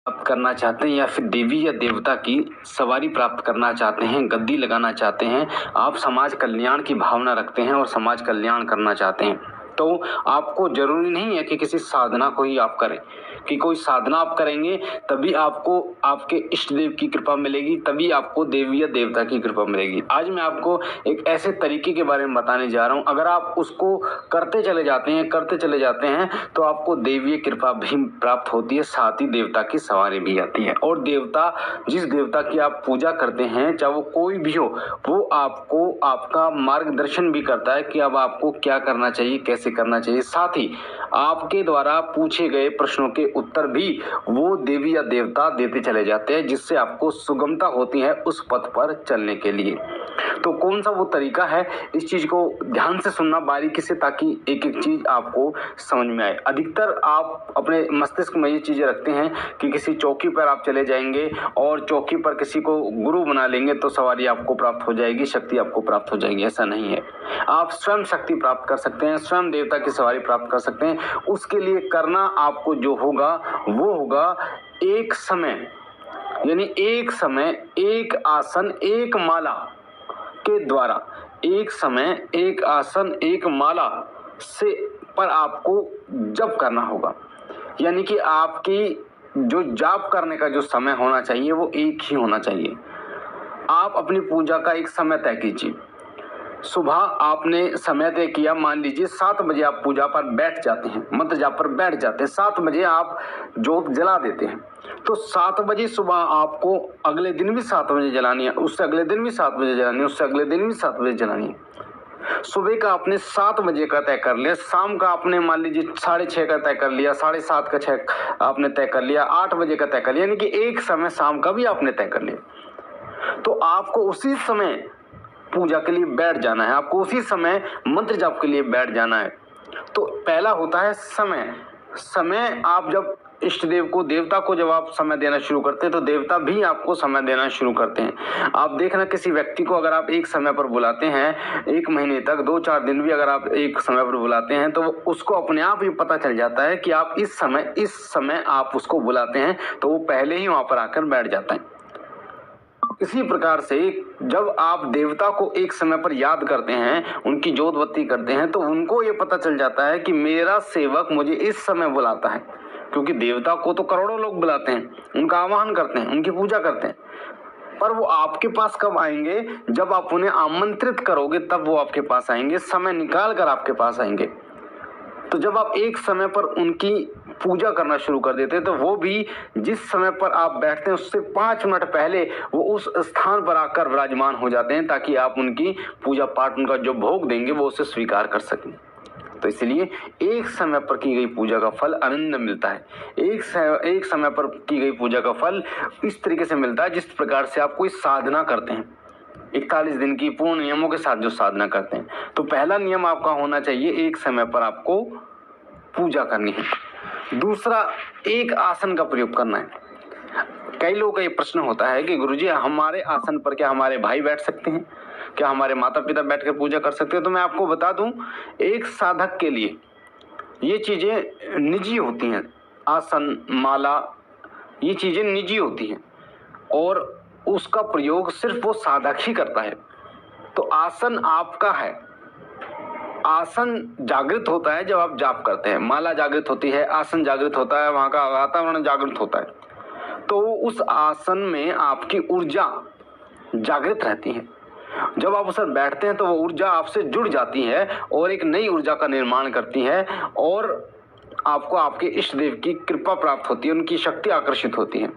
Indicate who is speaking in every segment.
Speaker 1: प्राप्त करना चाहते हैं या फिर देवी या देवता की सवारी प्राप्त करना चाहते हैं, गद्दी लगाना चाहते हैं, आप समाज कल्याण की भावना रखते हैं और समाज कल्याण करना चाहते हैं, तो आपको जरूरी नहीं है कि किसी साधना को ही आप करें, कि कोई साधना आप करेंगे तभी आपको आपके इष्ट देव की कृपा मिलेगी, तभी आपको देवी या देवता की कृपा मिलेगी। आज मैं आपको एक ऐसे तरीके के बारे में बताने जा रहा हूं, अगर आप उसको करते चले जाते हैं तो आपको देवीय कृपा भी प्राप्त होती है, साथ ही देवता की सवारी भी आती है। और देवता, जिस देवता की आप पूजा करते हैं, चाहे वो कोई भी हो, वो आपको आपका मार्गदर्शन भी करता है कि अब आपको क्या करना चाहिए, कैसे करना चाहिए। साथ ही आपके द्वारा पूछे गए प्रश्नों के उत्तर भी वो देवी या देवता देते चले जाते हैं, जिससे आपको सुगमता होती है उस पथ पर चलने के लिए। तो कौन सा वो तरीका है, इस चीज को ध्यान से सुनना बारीकी से, ताकि एक एक चीज आपको समझ में आए। अधिकतर आप अपने मस्तिष्क में ये चीजें रखते हैं कि किसी चौकी पर आप चले जाएंगे और चौकी पर किसी को गुरु बना लेंगे तो सवारी आपको प्राप्त हो जाएगी, शक्ति आपको प्राप्त हो जाएगी। ऐसा नहीं है। आप स्वयं शक्ति प्राप्त कर सकते हैं, स्वयं देवता की सवारी प्राप्त कर सकते हैं। उसके लिए करना आपको जो होगा वो होगा एक समय, यानी एक समय, एक आसन, एक माला के द्वारा, एक समय, एक आसन, एक माला से पर आपको जप करना होगा। यानी कि आपकी जो जाप करने का जो समय होना चाहिए वो एक ही होना चाहिए। आप अपनी पूजा का एक समय तय कीजिए। सुबह आपने समय तय किया, मान लीजिए 7 बजे आप पूजा पर बैठ जाते हैं, मंत्र जाप पर बैठ जाते हैं, 7 बजे आप जोत जला देते हैं, तो 7 बजे सुबह आपको अगले दिन भी 7 बजे जलानी है, उससे अगले दिन भी 7 बजे जलानी है, उससे अगले दिन भी 7 बजे जलानी है। सुबह का आपने 7 बजे का तय कर लिया, शाम का आपने मान लीजिए 6:30 का तय कर लिया, 7:30 का 6 आपने तय कर लिया, 8 बजे का तय कर लिया, यानी कि एक समय शाम का भी आपने तय कर लिया। तो आपको उसी समय पूजा के लिए बैठ जाना है, आपको उसी समय मंत्र जाप के लिए बैठ जाना है। तो पहला होता है समय। समय आप जब इष्ट देव को, देवता को जब आप समय देना शुरू करते हैं तो देवता भी आपको समय देना शुरू करते हैं। आप देखना, किसी व्यक्ति को अगर आप एक समय पर बुलाते हैं, 1 महीने तक, 2-4 दिन भी अगर आप एक समय पर बुलाते हैं, तो उसको अपने आप ही पता चल जाता है कि आप इस समय आप उसको बुलाते हैं, तो वो पहले ही वहां पर आकर बैठ जाता है। इसी प्रकार से जब आप देवता को एक समय पर याद करते हैं, उनकी जोत बत्ती करते हैं, तो उनको ये पता चल जाता है कि मेरा सेवक मुझे इस समय बुलाता है, क्योंकि देवता को तो करोड़ों लोग बुलाते हैं, उनका आवाहन करते हैं, उनकी पूजा करते हैं, पर वो आपके पास कब आएंगे? जब आप उन्हें आमंत्रित करोगे तब वो आपके पास आएंगे, समय निकाल कर आपके पास आएंगे। तो जब आप एक समय पर उनकी पूजा करना शुरू कर देते हैं, तो वो भी जिस समय पर आप बैठते हैं उससे 5 मिनट पहले वो उस स्थान पर आकर विराजमान हो जाते हैं, ताकि आप उनकी पूजा पाठ, उनका जो भोग देंगे वो उसे स्वीकार कर सकें। तो इसलिए एक समय पर की गई पूजा का फल आनंद मिलता है। एक समय पर की गई पूजा का फल इस तरीके से मिलता है जिस प्रकार से आप कोई साधना करते हैं, 41 दिन की पूर्ण नियमों के साथ जो साधना करते हैं। तो पहला नियम आपका होना चाहिए, एक समय पर आपको पूजा करनी है। दूसरा, एक आसन का प्रयोग करना है। कई लोगों का ये प्रश्न होता है कि गुरुजी हमारे आसन पर क्या हमारे भाई बैठ सकते हैं, क्या हमारे माता पिता बैठकर पूजा कर सकते हैं? तो मैं आपको बता दूं, एक साधक के लिए ये चीजें निजी होती हैं। आसन, माला, ये चीजें निजी होती हैं और उसका प्रयोग सिर्फ वो साधक ही करता है। तो आसन आपका है। आसन जागृत होता है जब आप जाप करते हैं, माला जागृत होती है, आसन जागृत होता है, वहां का वातावरण जागृत होता है। तो उस आसन में आपकी ऊर्जा जागृत रहती है। जब आप उस पर बैठते हैं तो वो ऊर्जा आपसे जुड़ जाती है और एक नई ऊर्जा का निर्माण करती है और आपको आपके इष्ट देव की कृपा प्राप्त होती है, उनकी शक्ति आकर्षित होती है।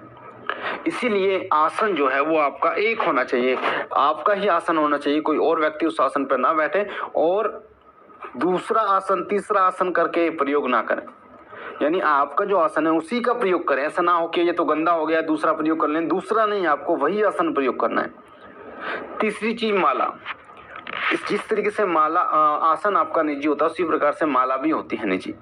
Speaker 1: इसीलिए आसन जो है वो आपका एक होना चाहिए, आपका ही आसन होना चाहिए, कोई और व्यक्ति उस आसन पर ना बैठे और दूसरा आसन, तीसरा आसन करके प्रयोग ना करें। यानी आपका जो आसन है उसी का प्रयोग करें। ऐसा ना हो कि ये तो गंदा हो गया, दूसरा प्रयोग कर लें। दूसरा नहीं, आपको वही आसन प्रयोग करना है। तीसरी चीज, माला। जिस तरीके से माला आसन आपका निजी होता है उसी प्रकार से माला भी होती है निजी।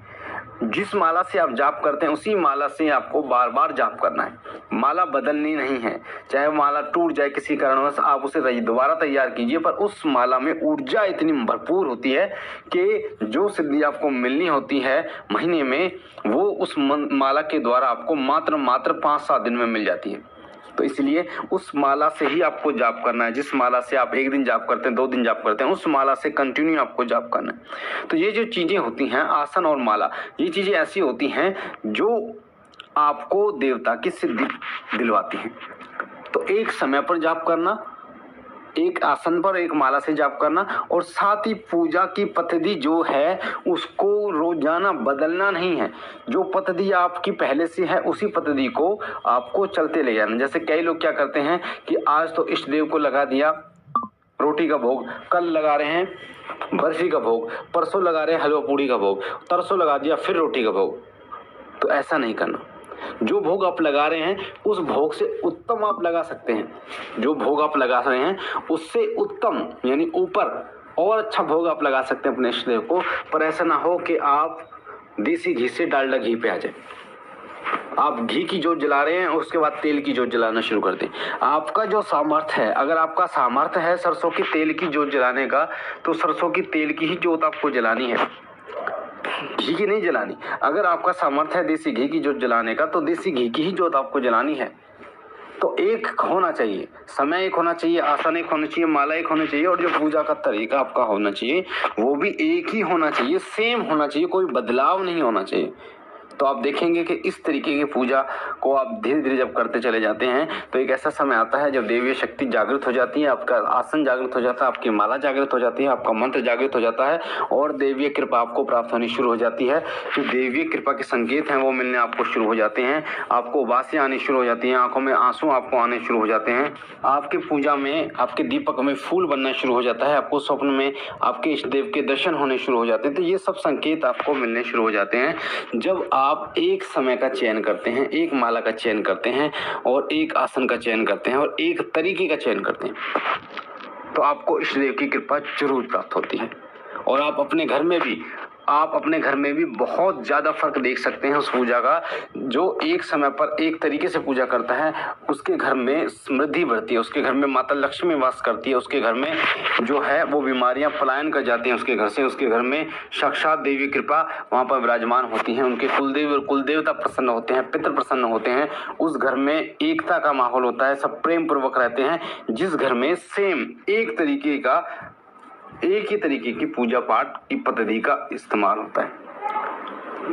Speaker 1: जिस माला से आप जाप करते हैं उसी माला से आपको बार बार जाप करना है। माला बदलनी नहीं है। चाहे माला टूट जाए किसी कारणवश, आप उसे दोबारा तैयार कीजिए, पर उस माला में ऊर्जा इतनी भरपूर होती है कि जो सिद्धि आपको मिलनी होती है महीने में, वो उस माला के द्वारा आपको मात्र 5-7 दिन में मिल जाती है। तो इसलिए उस माला से ही आपको जाप करना है। जिस माला से आप 1 दिन जाप करते हैं, 2 दिन जाप करते हैं, उस माला से कंटिन्यू आपको जाप करना है। तो ये जो चीज़ें होती हैं, आसन और माला, ये चीज़ें ऐसी होती हैं जो आपको देवता की सिद्धि दिलवाती हैं। तो एक समय पर जाप करना, एक आसन पर एक माला से जाप करना, और साथ ही पूजा की पद्धति जो है उसको रोजाना बदलना नहीं है। जो पद्धति आपकी पहले से है उसी पद्धति को आपको चलते ले जाना। जैसे कई लोग क्या करते हैं कि आज तो इष्ट देव को लगा दिया रोटी का भोग, कल लगा रहे हैं बर्फी का भोग, परसों लगा रहे हैं हलवा पूड़ी का भोग, तरसों लगा दिया फिर रोटी का भोग। तो ऐसा नहीं करना। जो भोग आप लगा रहे हैं उस भोग से उत्तम आप लगा सकते हैं। जो भोग आप लगा रहे हैं उससे उत्तम यानी ऊपर और अच्छा भोग आप लगा सकते हैं अपने इष्टदेव को। पर ऐसा ना हो कि आप देसी घी से डालडा घी पे आ जाए। आप घी की जोत जला रहे हैं और उसके बाद तेल की जोत जलाना शुरू कर दें। आपका जो सामर्थ्य है, अगर आपका सामर्थ्य है सरसों की तेल की जोत जलाने का, तो सरसों की तेल की ही जोत आपको जलानी है, घी की नहीं जलानी। अगर आपका सामर्थ्य है देसी घी की जोत जलाने का, तो देसी घी की ही जोत आपको जलानी है। तो एक होना चाहिए, समय एक होना चाहिए, आसन एक होना चाहिए, माला एक होनी चाहिए, और जो पूजा का तरीका आपका होना चाहिए वो भी एक ही होना चाहिए, सेम होना चाहिए, कोई बदलाव नहीं होना चाहिए। तो आप देखेंगे कि इस तरीके की पूजा को आप धीरे धीरे जब करते चले जाते हैं तो एक ऐसा समय आता है जब देवीय शक्ति जागृत हो जाती है, आपका आसन जागृत हो जाता है, आपकी माला जागृत हो जाती है, आपका मंत्र जागृत हो जाता है, और देवीय कृपा आपको प्राप्त होनी शुरू हो जाती है। जो देवीय कृपा के संकेत हैं वो मिलने आपको शुरू हो जाते हैं, आपको वासियाँ आनी शुरू हो जाती हैं, आंखों में आंसू आपको आने शुरू हो जाते हैं, आपकी पूजा में आपके दीपक में फूल बनना शुरू हो जाता है, आपको स्वप्न में आपके इष्ट देव के दर्शन होने शुरू हो जाते हैं। तो ये सब संकेत आपको मिलने शुरू हो जाते हैं जब आप एक समय का चयन करते हैं, एक माला का चयन करते हैं, और एक आसन का चयन करते हैं, और एक तरीके का चयन करते हैं। तो आपको इष्ट देव की कृपा जरूर प्राप्त होती है। और आप अपने घर में भी बहुत ज़्यादा फर्क देख सकते हैं उस पूजा का। जो एक समय पर एक तरीके से पूजा करता है उसके घर में समृद्धि बढ़ती है, उसके घर में माता लक्ष्मी वास करती है, उसके घर में जो है वो बीमारियां पलायन कर जाती हैं उसके घर से, उसके घर में साक्षात देवी कृपा वहाँ पर विराजमान होती है, उनके कुलदेव और कुलदेवता प्रसन्न होते हैं, पितृ प्रसन्न होते हैं, उस घर में एकता का माहौल होता है, सब प्रेम पूर्वक रहते हैं। जिस घर में सेम एक ही तरीके की पूजा पाठ की पद्धति का इस्तेमाल होता है।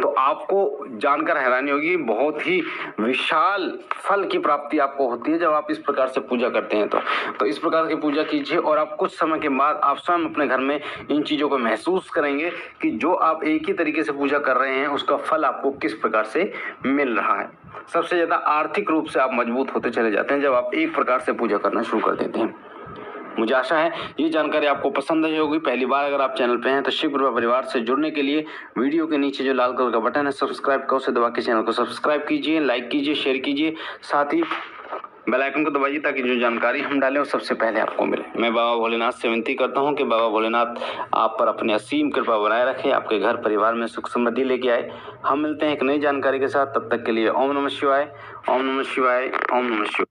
Speaker 1: तो आपको जानकर हैरानी होगी, बहुत ही विशाल फल की प्राप्ति आपको होती है जब आप इस प्रकार से पूजा करते हैं। तो इस प्रकार की पूजा कीजिए, और आप कुछ समय के बाद आप स्वयं अपने घर में इन चीज़ों को महसूस करेंगे कि जो आप एक ही तरीके से पूजा कर रहे हैं उसका फल आपको किस प्रकार से मिल रहा है। सबसे ज़्यादा आर्थिक रूप से आप मजबूत होते चले जाते हैं जब आप एक प्रकार से पूजा करना शुरू कर देते हैं। मुझे आशा है ये जानकारी आपको पसंद आई होगी। पहली बार अगर आप चैनल पे हैं तो शिव कृपा परिवार से जुड़ने के लिए वीडियो के नीचे जो लाल कलर का बटन है सब्सक्राइब का, उसे दबा के चैनल को सब्सक्राइब कीजिए, लाइक कीजिए, शेयर कीजिए, साथ ही बेल आइकन को दबाइए ताकि जो जानकारी हम डालें वो सबसे पहले आपको मिले। मैं बाबा भोलेनाथ से विनती करता हूँ कि बाबा भोलेनाथ आप पर अपनी असीम कृपा बनाए रखें, आपके घर परिवार में सुख समृद्धि लेके आए। हम मिलते हैं एक नई जानकारी के साथ, तब तक के लिए ओम नमः शिवाय, ओम नमः शिवाय, ओम नमः शिवाय।